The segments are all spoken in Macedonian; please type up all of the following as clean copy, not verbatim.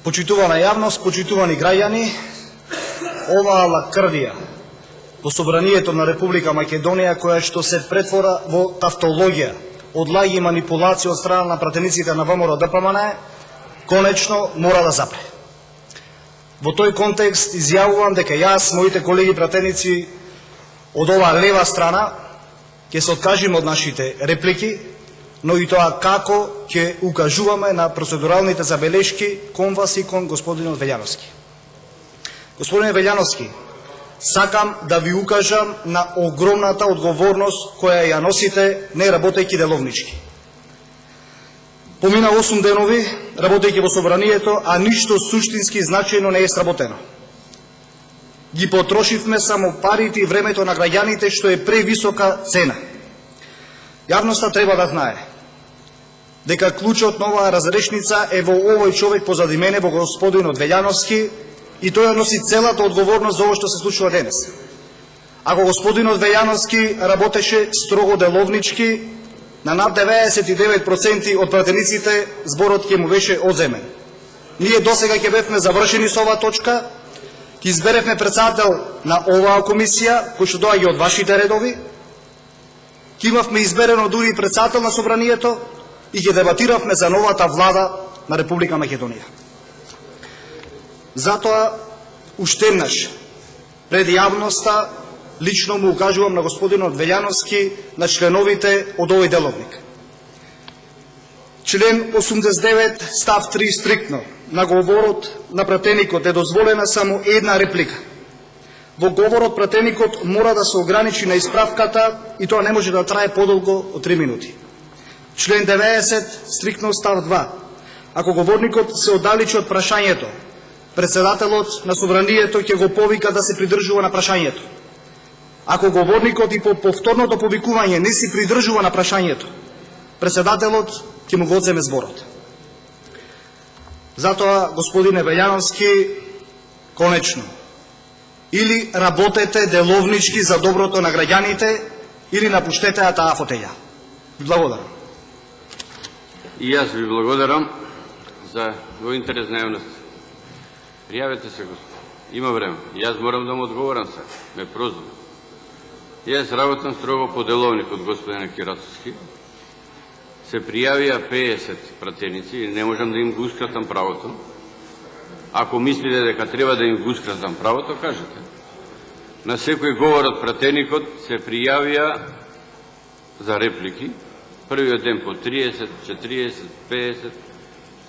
Почитувана јавност, почитувани граѓани, оваа лакрдија во Собранието на Република Македонија, која што се претвора во тавтологија од лаги и манипулација од страна на пратениците на ВМРО-ДПМН, конечно мора да запре. Во тој контекст изјавувам дека јас, моите колеги пратеници од оваа лева страна, ќе се откажиме од нашите реплики, но и тоа како ќе укажуваме на процедуралните забелешки кон вас и кон господинот Велјановски. Господине Велјановски, сакам да ви укажам на огромната одговорност која ја носите не работејќи деловнички. Помина 8 денови работејќи во Собранието, а ништо суштински значајно не е сработено. Ги потрошивме само парите и времето на граѓаните, што е превисока цена. Јавноста треба да знае дека клучот на оваа разрешница е во овој човек позади мене, во господинот Велјановски, и тој носи целата одговорност за ово што се случува денес. Ако господинот Велјановски работеше строго деловнички, на над 99% од пратениците зборот ќе му беше одземен. Ние досега ќе бевме завршени со оваа точка, ќе изберевме председател на оваа комисија, кој што доаѓа од вашите редови, ќе имавме изберено дури и председател на Собранието и ќе дебатиравме за новата влада на Република Македонија. Затоа, уште еднаш, пред јавноста, лично му укажувам на господинот Велјановски, на членовите од овој деловник. Член 89 став 3 стриктно на говорот на пратеникот е дозволена само една реплика. Во говорот пратеникот мора да се ограничи на исправката и тоа не може да трае подолго од 3 минути. Член 90 стриктно став 2. Ако говорникот се оддалечи од прашањето, председателот на Собранието ќе го повика да се придржува на прашањето. Ако говорникот и по повторното повикување не се придржува на прашањето, председателот ќе му го одземе зборот. Затоа, господине Велјановски, конечно, или работете деловнички за доброто на граѓаните, или напуштете таа фотеја. Благодарам. И јас ви благодарам за во интерес на јавност. Пријавете се, господи. Има време. Јас морам да му одговорам се. Ме прозву. Јас работам строго по деловник од господина Кирацовски. Се пријавија 50 пратеници и не можам да им го ускратам правото. Ако мислите дека треба да им го ускратам правото, кажете. На секој говор од пратеникот се пријавија за реплики. Првиот ден по 30, 40, 50,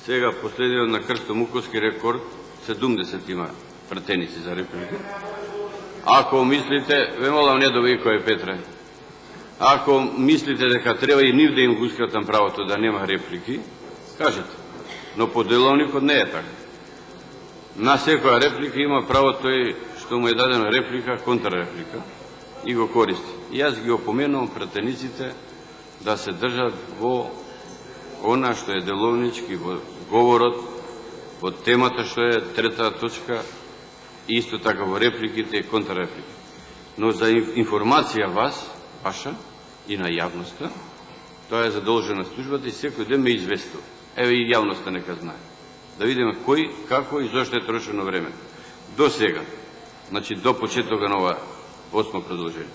сега последниот на Крсто Муковски рекорд 70 има пратеници за реплики. Ако мислите, ве молам не довикој Петре, ако мислите дека треба и нив да им го ускратам правото да нема реплики, кажете. Но по деловникот не е така. На секоја реплика има право тој што му е дадена реплика, контрреплика и го користи. И јас ги опоменувам пратениците да се држат во она што е деловнички, во говорот, во темата што е трета точка, и исто така во репликите и контрреплики. Но за информација ваша и на јавноста, тоа е задолжена службата и секој ден ме известува. Еве и јавноста нека знае. Да видиме кој, како и зошто е трошено време. До сега, значи до почетокот на ова 8 предложение.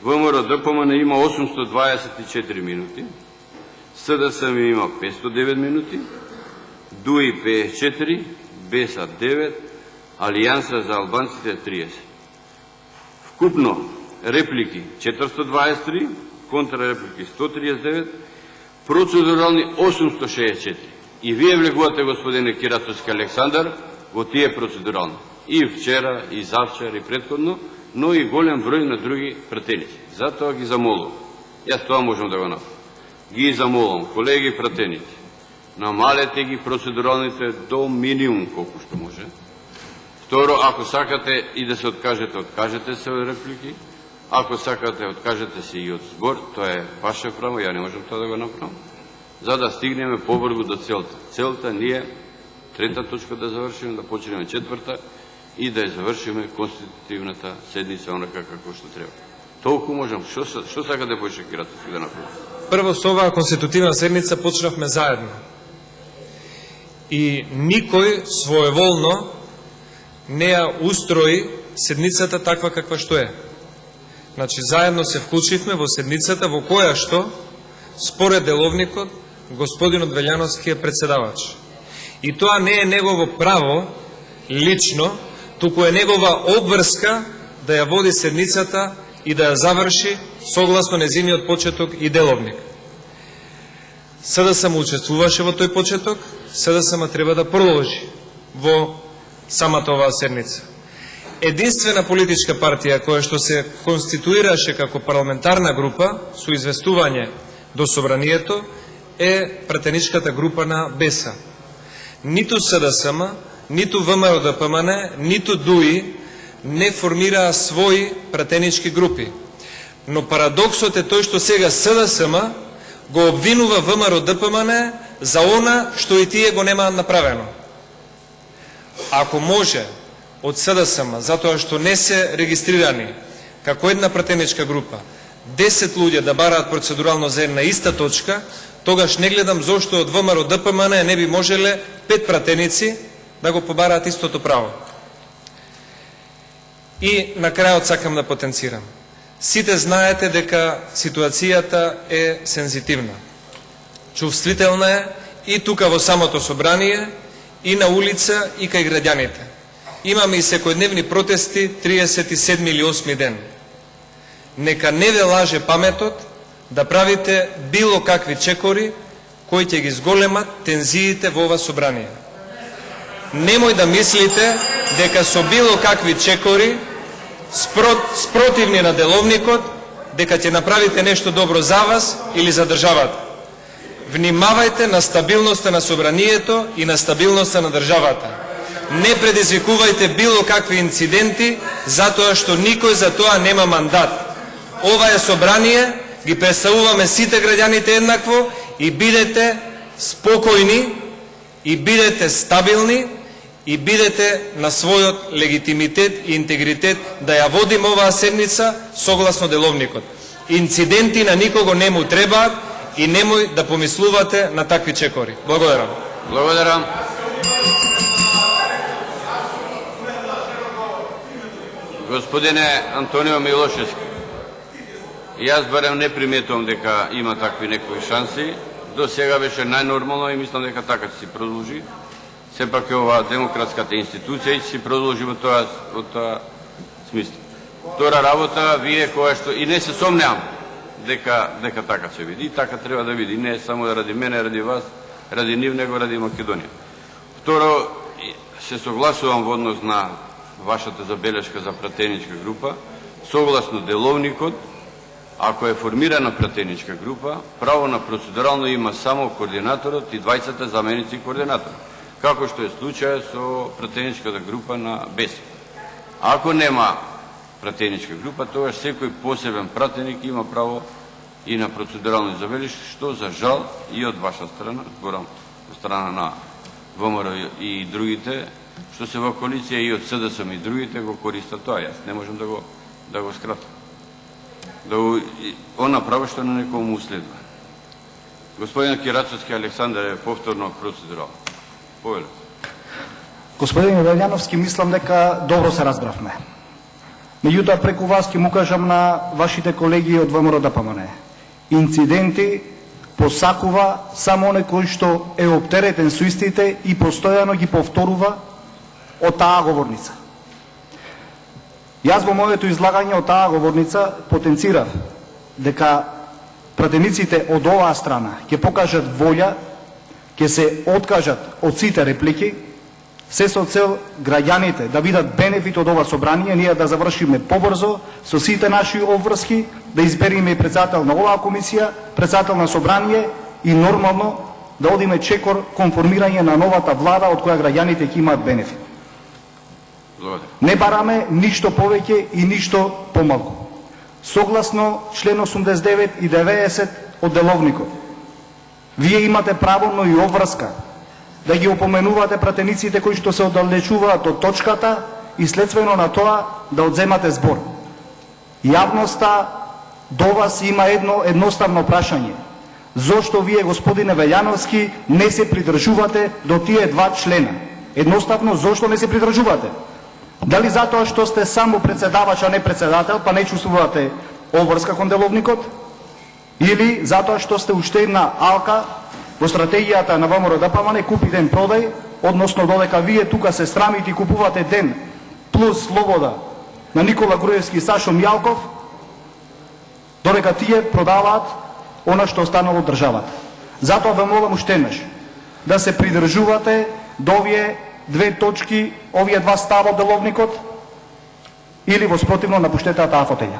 ВМРО-ДПМН има 824 минути, СДСМ има 509 минути, ДУИ 54, БЕСА 9, Алијанса за албанците 30. Вкупно реплики 423, контрреплики 139, процедурални 864. И вие влегувате, господине Кирацовски Александар, во тие процедурални. И вчера, и завчера, и предходно, но и голем број на други пратеници. Затоа ги замолувам. Јас тоа можам да го направам. Ги замолувам, колеги пратеници, намалете ги процедуралните до минимум колку што може. Второ, ако сакате и да се откажете, откажете се од реплики. Ако сакате, откажете се и од збор, тоа е ваше право, ја не можам тоа да го направам. За да стигнеме побрзо до целта. Целта ни е трета точка да завршиме, да почнеме четврта и да ја завршиме конститутивната седница онака како што треба. Толку можам. Што сакате поише Кирацовски да направи? Прво, со оваа конститутивна седница почнавме заедно. и никој своеволно не ја устрои седницата таква каква што е. Значи, заедно се вклучивме во седницата во која што, според деловникот, господинот Велјановски е председавач. И тоа не е негово право, лично, туку е негова обврска да ја води седницата и да ја заврши согласно незиниот почеток и деловник. СДСМ учествуваше во тој почеток, СДСМ треба да продолжи во самата оваа седница. Единствена политичка партија која што се конституираше како парламентарна група со известување до собранието е пратеничката група на БЕСА. Ниту СДСМ, ниту ВМРО-ДПМН, ниту ДУИ не формираа своји пратенички групи. Но парадоксот е тој што сега СДСМ го обвинува ВМРО-ДПМН за она што и тие го немаат направено. Ако може од СДСМ, затоа што не се регистрирани како една пратеничка група, 10 луѓе да бараат процедурално за една иста точка, тогаш не гледам зошто од ВМРО-ДПМН не би можеле 5 пратеници да го побараат истото право. И на крајот сакам да потенцирам. Сите знаете дека ситуацијата е сензитивна. Чувствителна е и тука во самото собрание, и на улица, и кај граѓаните. Имаме и секојдневни протести 37 или 8 ден. Нека не ве лаже паметот да правите било какви чекори кои ќе ги зголемат тензиите во ова собрание. Немој да мислите дека со било какви чекори спротивни на деловникот, дека ќе направите нешто добро за вас или за државата. Внимавајте на стабилноста на собранието и на стабилноста на државата. Не предизвикувајте било какви инциденти, затоа што никој за тоа нема мандат. Ова е собрание, ги представуваме сите граѓаните еднакво и бидете спокојни, и бидете стабилни, и бидете на својот легитимитет и интегритет да ја водим оваа седница согласно деловникот. Инциденти на никого не му требаат и немој да помислувате на такви чекори. Благодарам. Благодарам. Господине Антонио Милошевски, јас барем не приметувам дека има такви некои шанси. До сега беше најнормално и мислам дека така ќе се продолжи. Сепак е ова демократската институција и ќе се продолжи во тоа смисло. Втора работа, вие која што и не се сомнеам дека така ќе види. И така треба да види, не само ради мене, ради вас, ради нив, него ради Македонија. Второ, се согласувам во однос на вашата забелешка за пратеничка група. Согласно деловникот, ако е формирана пратеничка група, право на процедурално има само координаторот и двајцата заменици координатор, како што е случај со пратеничката група на БЕС. Ако нема пратеничка група, тогаш секој посебен пратеник има право и на процедурално забелешки, што за жал и од ваша страна, зборам од страна на ВМРО и другите, што се во коалиција и од СДСМ и другите го користат тоа. Јас не можам да го скратам. Она право што на некој му следва. Господин Кирацовски Александар е повторно процедурал. Повеле. Господин Велјановски, мислам дека добро се разбравме. Меѓутоа, преку вас ќе му кажам на вашите колеги од ВМРО-ДПМН. Инциденти посакува само некој што е оптеретен со истите и постојано ги повторува од таа говорница. Јас во моето излагање од таа говорница потенцирав дека пратениците од оваа страна ќе покажат волја, ќе се откажат од сите реплики, се со цел граѓаните да видат бенефит од ова собрание, ние да завршиме побрзо со сите наши обврски, да избериме и председател на оваа комисија, председател на собрание и нормално да одиме чекор кон формирање на новата влада од која граѓаните ќе имаат бенефит. Не бараме ништо повеќе и ништо помалку. Согласно член 89 и 90 од деловникот, вие имате право, но и обврска да ги опоменувате пратениците кои што се оддалечуваат од точката и следствено на тоа да одземате збор. Јавноста до вас има едно едноставно прашање. зошто вие, господине Вејановски, не се придржувате до тие два члена. Едноставно, зошто не се придржувате? Дали затоа што сте само председавач, а не председател, па не чувствувате обврска кон деловникот? Или затоа што сте уште една алка во стратегијата на ВМРО ДПМН купи ден продај, односно додека вие тука се срамите и купувате ден плюс слобода на Никола Груевски и Сашо Мјалков, додека тие продаваат она што останало од државата. Затоа ве молам уште еднаш да се придржувате до овие две точки, овие два става од деловникот, или во спротивно напуштете таа фотеља.